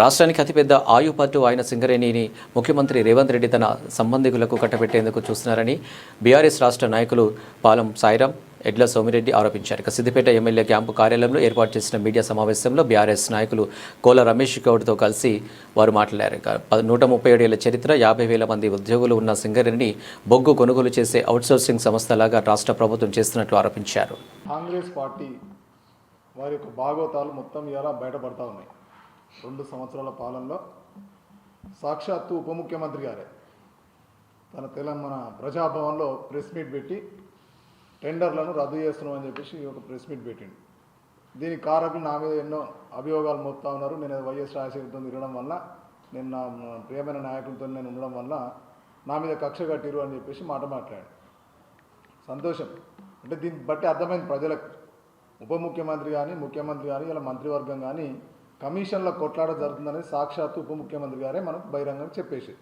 రాష్ట్రానికి అతిపెద్ద ఆయుపట్టు ఆయన సింగరేణిని ముఖ్యమంత్రి రేవంత్ రెడ్డి తన సంబంధికులకు కట్టబెట్టేందుకు చూస్తున్నారని బీఆర్ఎస్ రాష్ట్ర నాయకులు పాలం సాయిరాం ఎడ్ల సోమిరెడ్డి ఆరోపించారు. సిద్దిపేట ఎమ్మెల్యే క్యాంపు కార్యాలయంలో ఏర్పాటు చేసిన మీడియా సమావేశంలో బీఆర్ఎస్ నాయకులు కోల రమేష్ గౌడ్తో కలిసి వారు మాట్లాడారు. 137 ఏళ్ల చరిత్ర, 50,000 మంది ఉద్యోగులు ఉన్న సింగరేణిని బొగ్గు కొనుగోలు చేసే అవుట్సోర్సింగ్ సంస్థలాగా రాష్ట్ర ప్రభుత్వం చేస్తున్నట్లు ఆరోపించారు. కాంగ్రెస్ పార్టీ వారి యొక్క భాగవతాలు మొత్తం ఇలా బయటపడతా ఉన్నాయి. 2 సంవత్సరాల పాలనలో సాక్షాత్తు ఉప ముఖ్యమంత్రి గారే తన తెలంగాణ ప్రజాభవన్లో ప్రెస్ మీట్ పెట్టి టెండర్లను రద్దు చేస్తున్నామని చెప్పేసి ఒక ప్రెస్ మీట్ పెట్టిండు. దీనికి కారకులు నా మీద ఎన్నో అభియోగాలు మోపుతా ఉన్నారు. నేను వైఎస్ రాజశేఖర్తో తిరగడం వల్ల, నేను నా ప్రియమైన నాయకులతో నేను ఉండడం వల్ల నా మీద కక్ష కట్టిరు అని చెప్పేసి మాట్లాడాడు. సంతోషం. అంటే దీన్ని బట్టి అర్థమైంది ప్రజలకు, ఉప ముఖ్యమంత్రి కానీ ముఖ్యమంత్రి కానీ ఇలా మంత్రివర్గం కానీ కమిషన్ల కొట్లాట జరుగుతుందనేది సాక్షాత్తు ఉప ముఖ్యమంత్రి గారే మనకు బహిరంగంగా చెప్పేసి.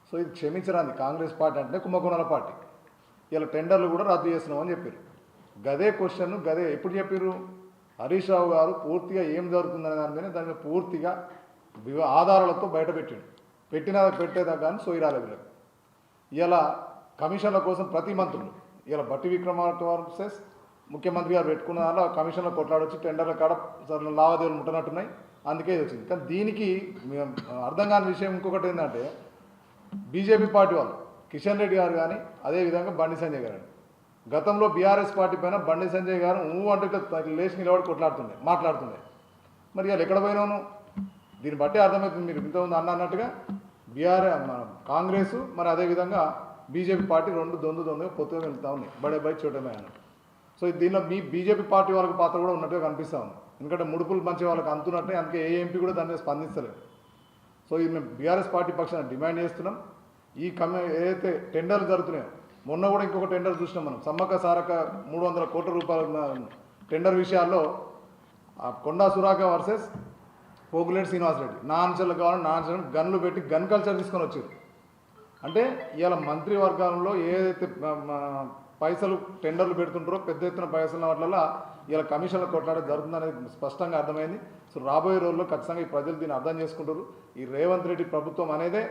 సో ఇది క్షమించరాంది. కాంగ్రెస్ పార్టీ అంటే కుంభకోణాల పార్టీ. ఇలా టెండర్లు కూడా రద్దు చేస్తున్నామని చెప్పారు. గదే క్వశ్చన్ గదే ఎప్పుడు చెప్పారు? హరీష్ రావు గారు పూర్తిగా ఏం జరుగుతుందనే దాని మీద పూర్తిగా ఆధారాలతో బయట పెట్టేదా కానీ సోయి వీళ్ళకి. ఇలా కమిషన్ల కోసం ప్రతి మంత్రులు ఇలా బట్టి విక్రమార్క వర్సెస్ ముఖ్యమంత్రి గారు పెట్టుకున్న దానిలో కమిషన్లో కొట్లాడొచ్చి టెండర్ల కాడ లావాదేవీలు ముట్టనట్టున్నాయి. అందుకే ఇది వచ్చింది. కానీ దీనికి అర్థం కాని విషయం ఇంకొకటి ఏంటంటే, బీజేపీ పార్టీ వాళ్ళు కిషన్ రెడ్డి గారు కానీ అదేవిధంగా బండి సంజయ్ గారు గతంలో బీఆర్ఎస్ పార్టీ పైన బండి సంజయ్ గారు అంటే లేచి నిలబడి మాట్లాడుతుండే. మరి వాళ్ళు ఎక్కడ పోయినాను? దీన్ని బట్టి అర్థమవుతుంది. మీరు ఇంతకుముందు అన్నట్టుగా కాంగ్రెస్ మరి అదేవిధంగా బీజేపీ పార్టీ రెండు దొందుగా పొత్తుగా వెళ్తూ ఉన్నాయి. బడే చూడమే అన్న. సో దీనిలో మీ బీజేపీ పార్టీ వాళ్ళకి పాత్ర కూడా ఉన్నట్టుగా కనిపిస్తూ ఉంది. ఎందుకంటే ముడుపులు మంచి వాళ్ళకి అందుతున్నట్టే, అందుకే ఏ ఎంపీ కూడా దాని మీద స్పందిస్తలేదు. సో ఇది మేము బీఆర్ఎస్ పార్టీ పక్షాన డిమాండ్ చేస్తున్నాం. ఈ ఏదైతే టెండర్లు జరుగుతున్నాయో, మొన్న కూడా ఇంకొక టెండర్ చూసినాం మనం, సమ్మక్క సారక్క 300 కోట్ల రూపాయల టెండర్ విషయాల్లో కొండా సురాక వర్సెస్ పోగులేటి శ్రీనివాసరెడ్డి నాన్సర్లు కావాలని నాన్సర్ గన్లు పెట్టి గన్ కల్చర్ తీసుకొని వచ్చారు. అంటే ఇవాళ మంత్రివర్గాలలో ఏదైతే పైసలు టెండర్లు పెడుతుంటారో పెద్ద ఎత్తున పైసల వాటిల్లో ఇలా కమిషన్ల కొట్లాట జరుగుతుందనేది స్పష్టంగా అర్థమైంది. సో రాబోయే రోజుల్లో ఖచ్చితంగా ఈ ప్రజలు దీన్ని అర్థం చేసుకుంటారు. ఈ రేవంత్ రెడ్డి ప్రభుత్వం అనేదే,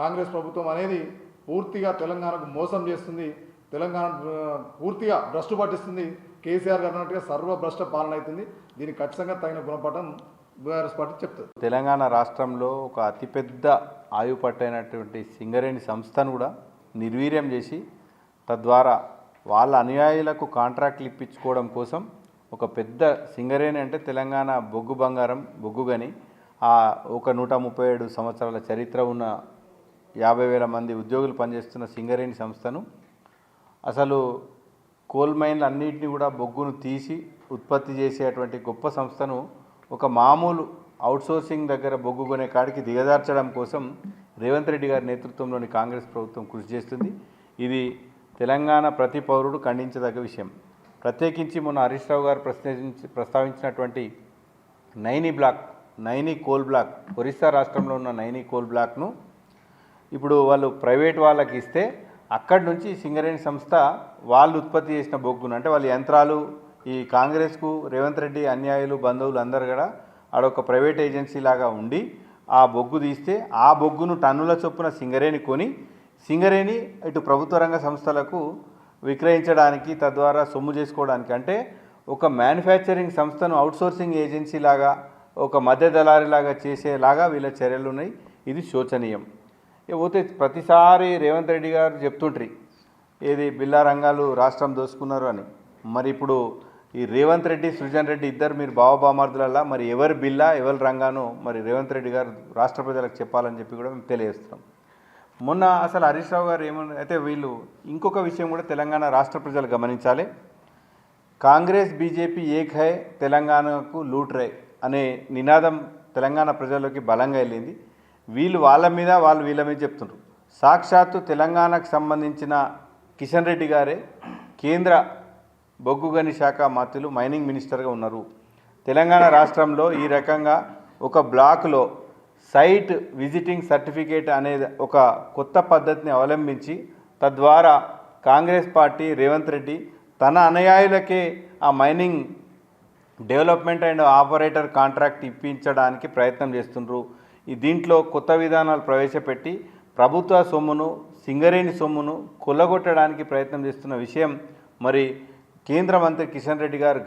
కాంగ్రెస్ ప్రభుత్వం అనేది పూర్తిగా తెలంగాణకు మోసం చేస్తుంది, తెలంగాణ పూర్తిగా భ్రష్టు పట్టిస్తుంది. కేసీఆర్ గారు అన్నట్టుగా సర్వభ్రష్ట పాలన అవుతుంది. దీనికి ఖచ్చితంగా తగిన గుణపాఠం బీఆర్ఎస్ పార్టీ చెప్తుంది. తెలంగాణ రాష్ట్రంలో ఒక అతిపెద్ద ఆయుపట్టైనటువంటి సింగరేణి సంస్థను కూడా నిర్వీర్యం చేసి, తద్వారా వాళ్ళ అనుయాయులకు కాంట్రాక్ట్లు ఇప్పించుకోవడం కోసం ఒక పెద్ద సింగరేణి అంటే తెలంగాణ బొగ్గు బంగారం, బొగ్గు గని, ఒక 137 సంవత్సరాల చరిత్ర ఉన్న 50,000 మంది ఉద్యోగులు పనిచేస్తున్న సింగరేణి సంస్థను, అసలు కోల్ మైన్లు అన్నింటినీ కూడా బొగ్గును తీసి ఉత్పత్తి చేసేటువంటి గొప్ప సంస్థను ఒక మామూలు అవుట్సోర్సింగ్ దగ్గర బొగ్గు కొనే కాడికి దిగజార్చడం కోసం రేవంత్ రెడ్డి గారి నేతృత్వంలోని కాంగ్రెస్ ప్రభుత్వం కృషి చేస్తుంది. ఇది తెలంగాణ ప్రతి పౌరుడు ఖండించదగ్గ విషయం. ప్రత్యేకించి మొన్న హరీష్ రావు గారు ప్రస్తావించినటువంటి నైనీ కోల్ బ్లాక్, ఒరిస్సా రాష్ట్రంలో ఉన్న నైనీ కోల్ బ్లాక్ను ఇప్పుడు వాళ్ళు ప్రైవేట్ వాళ్ళకి ఇస్తే, అక్కడి నుంచి సింగరేణి సంస్థ వాళ్ళు ఉత్పత్తి చేసిన బొగ్గును, అంటే వాళ్ళ యంత్రాలు, ఈ కాంగ్రెస్కు రేవంత్ రెడ్డి అనుయాయులు బంధువులు అందరూ కూడా ఆడొక ప్రైవేట్ ఏజెన్సీ లాగా ఉండి ఆ బొగ్గు తీస్తే, ఆ బొగ్గును టన్నుల చొప్పున సింగరేణి కొని సింగరేణి ఇటు ప్రభుత్వ రంగ సంస్థలకు విక్రయించడానికి, తద్వారా సొమ్ము చేసుకోవడానికి, అంటే ఒక మ్యానుఫ్యాక్చరింగ్ సంస్థను అవుట్సోర్సింగ్ ఏజెన్సీ లాగా, ఒక మధ్య దళారిలాగా చేసేలాగా వీళ్ళ చర్యలు ఉన్నాయి. ఇది శోచనీయం. పోతే ప్రతిసారి రేవంత్ రెడ్డి గారు చెప్తుంటారు ఏది బిల్లా రంగాలు రాష్ట్రం దోసుకున్నారు అని. మరి ఇప్పుడు ఈ రేవంత్ రెడ్డి, సృజన్ రెడ్డి ఇద్దరు మీరు బావబామార్దులల్లా, మరి ఎవరు బిల్లా ఎవరు రంగానో మరి రేవంత్ రెడ్డి గారు రాష్ట్ర ప్రజలకు చెప్పాలని చెప్పి కూడా మేము తెలియజేస్తున్నాం. మొన్న అసలు హరీష్ రావు గారు అయితే వీళ్ళు ఇంకొక విషయం కూడా తెలంగాణ రాష్ట్ర ప్రజలు గమనించాలి. కాంగ్రెస్ బీజేపీ ఏక్ హై, తెలంగాణకు లూట్ రై అనే నినాదం తెలంగాణ ప్రజల్లోకి బలంగా వెళ్ళింది. వీళ్ళు వాళ్ళ మీద, వాళ్ళు వీళ్ళ మీద చెప్తున్నారు. సాక్షాత్తు తెలంగాణకు సంబంధించిన కిషన్ రెడ్డి గారే కేంద్ర బొగ్గు గని శాఖ మంత్రులు, మైనింగ్ మినిస్టర్గా ఉన్నారు. తెలంగాణ రాష్ట్రంలో ఈ రకంగా ఒక బ్లాక్లో సైట్ విజిటింగ్ సర్టిఫికేట్ అనేది ఒక కొత్త పద్ధతిని అవలంబించి, తద్వారా కాంగ్రెస్ పార్టీ రేవంత్ రెడ్డి తన అనుయాయులకే ఆ mining development and operator contract ఇప్పించడానికి ప్రయత్నం చేస్తుండ్రు. దీంట్లో కొత్త విధానాలు ప్రవేశపెట్టి ప్రభుత్వ సొమ్మును, సింగరేణి సొమ్మును కొల్లగొట్టడానికి ప్రయత్నం చేస్తున్న విషయం మరి కేంద్ర మంత్రి కిషన్ రెడ్డి గారు